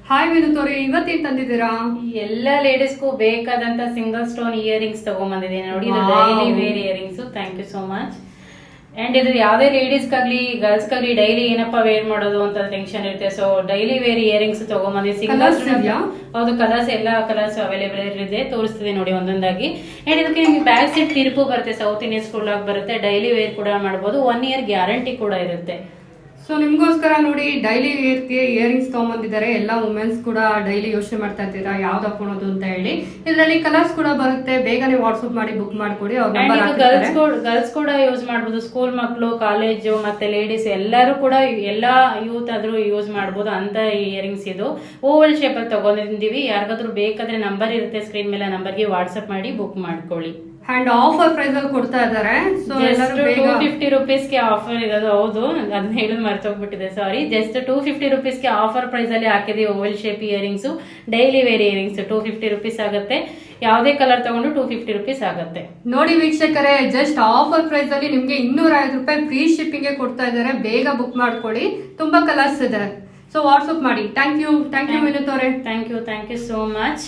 Hi ವಿನುತೋರಿ, ಇವತ್ತೇನ್ ತಂದಿದ್ದೀರಾ? ಎಲ್ಲ ಲೇಡೀಸ್ಗೂ ಬೇಕಾದಂತ single stone earrings ತಗೊಂಡ್ಬಂದಿದ್ದೀನಿ ನೋಡಿ. ಇದು daily wear earrings. Thank you so much. And ಇದು ಯಾವುದೇ ಲೇಡೀಸ್ಗಾಗ್ಲಿ ಗರ್ಲ್ಸ್ಗಾಗ್ಲಿ ಡೈಲಿ ಏನಪ್ಪಾ ವೇರ್ ಮಾಡೋದು ಅಂತ ಟೆನ್ಷನ್ ಇರುತ್ತೆ. ಸೊ ಡೈಲಿ ವೇರ್ ಇಯರಿಂಗ್ಸ್ ತಗೊಂಡ್ಬಂದಿದ್ದೀನಿ. ಸಿಂಗಲ್ ಹೌದು, ಕಲರ್ಸ್ ಎಲ್ಲ ಕಲರ್ಸ್ ಅವೈಲೇಬಲ್ ಇದೆ. ತೋರಿಸ್ತಿದೆ ನೋಡಿ ಒಂದೊಂದಾಗಿ. ಅಂಡ್ ಇದಕ್ಕೆ ನಿಮ್ಗೆ ಬ್ಯಾಕ್ ಸೈಡ್ ತಿರುಪು ಬರುತ್ತೆ, ಸೌತ್ ಇಂಡಿಯನ್ ಸ್ಕೂಲ್ ಆಗಿ ಬರುತ್ತೆ. ಡೈಲಿ ವೇರ್ ಕೂಡ ಮಾಡಬಹುದು. 1 year ಗ್ಯಾರಂಟಿ ಕೂಡ ಇರುತ್ತೆ. ಸೊ ನಿಮ್ಗೋಸ್ಕರ ನೋಡಿ ಡೈಲಿ ವೇರ್ಗೆ ಇಯರಿಂಗ್ಸ್ ತಗೊಂಡ್ಬಂದಿದ್ದಾರೆ. ಎಲ್ಲ ವುಮೆನ್ಸ್ ಕೂಡ ಡೈಲಿ ಯೋಚನೆ ಮಾಡ್ತಾ ಇರ್ತೀರಾ ಯಾವ್ದು ಹಾಕೊಳೋದು ಅಂತ ಹೇಳಿ. ಇದರಲ್ಲಿ ಕಲರ್ಸ್ ಕೂಡ ಬರುತ್ತೆ. ಬೇಗನೆ ವಾಟ್ಸ್ಆಪ್ ಮಾಡಿ ಬುಕ್ ಮಾಡ್ಕೊಡಿ. ಗರ್ಲ್ಸ್ ಕೂಡ ಯೂಸ್ ಮಾಡಬಹುದು. ಸ್ಕೂಲ್ ಮಕ್ಕಳು, ಕಾಲೇಜು ಮತ್ತೆ ಲೇಡೀಸ್ ಎಲ್ಲರೂ ಕೂಡ, ಎಲ್ಲಾ ಯೂತ್ ಆದ್ರೂ ಯೂಸ್ ಮಾಡಬಹುದು ಅಂತ ಇಯರಿಂಗ್ಸ್. ಇದು ಓವಲ್ ಶೇಪ್ ಅಲ್ಲಿ ತಗೊಂಡಿದ್ದೀವಿ. ಯಾರಿಗಾದ್ರೂ ಬೇಕಾದ್ರೆ ನಂಬರ್ ಇರುತ್ತೆ ಸ್ಕ್ರೀನ್ ಮೇಲೆ, ನಂಬರ್ಗೆ ವಾಟ್ಸ್ಆಪ್ ಮಾಡಿ ಬುಕ್ ಮಾಡ್ಕೊಳ್ಳಿ. ಅಂಡ್ ಆಫರ್ ಪ್ರೈಸ್ ಅಲ್ಲಿ ಕೊಡ್ತಾ ಇದ್ದಾರೆ. ಸೊ 250 rupeesಗೆ ಆಫರ್ ಇರೋದು. ಹೌದು, ಅದನ್ನ ಹೇಳೋದು ಮರ್ತೋಗ್ಬಿಟ್ಟಿದೆ, ಸಾರಿ. ಜಸ್ಟ್ 250 rupeesಗೆ ಆಫರ್ ಪ್ರೈಸ್ ಅಲ್ಲಿ ಹಾಕಿದೀವಿ. Oval shape earrings, daily wear earrings 250 rupees ಆಗುತ್ತೆ. ಯಾವುದೇ ಕಲರ್ ತಗೊಂಡು 250 rupees ಆಗುತ್ತೆ. ನೋಡಿ ವೀಕ್ಷಕರೇ, ಜಸ್ಟ್ ಆಫರ್ ಪ್ರೈಸ್ ಅಲ್ಲಿ ನಿಮ್ಗೆ 250 ರೂಪಾಯಿ ಫ್ರೀ ಶಿಪ್ಪಿಂಗ್ ಕೊಡ್ತಾ ಇದ್ದಾರೆ. ಬೇಗ ಬುಕ್ ಮಾಡ್ಕೊಳ್ಳಿ. ತುಂಬಾ ಕಲರ್ಸ್ ಇದೆ. ಸೊ ವಾಟ್ಸ್ಆಪ್ ಮಾಡಿ. ಥ್ಯಾಂಕ್ ಯು ವಿನುತೋರೆ. Thank you so much.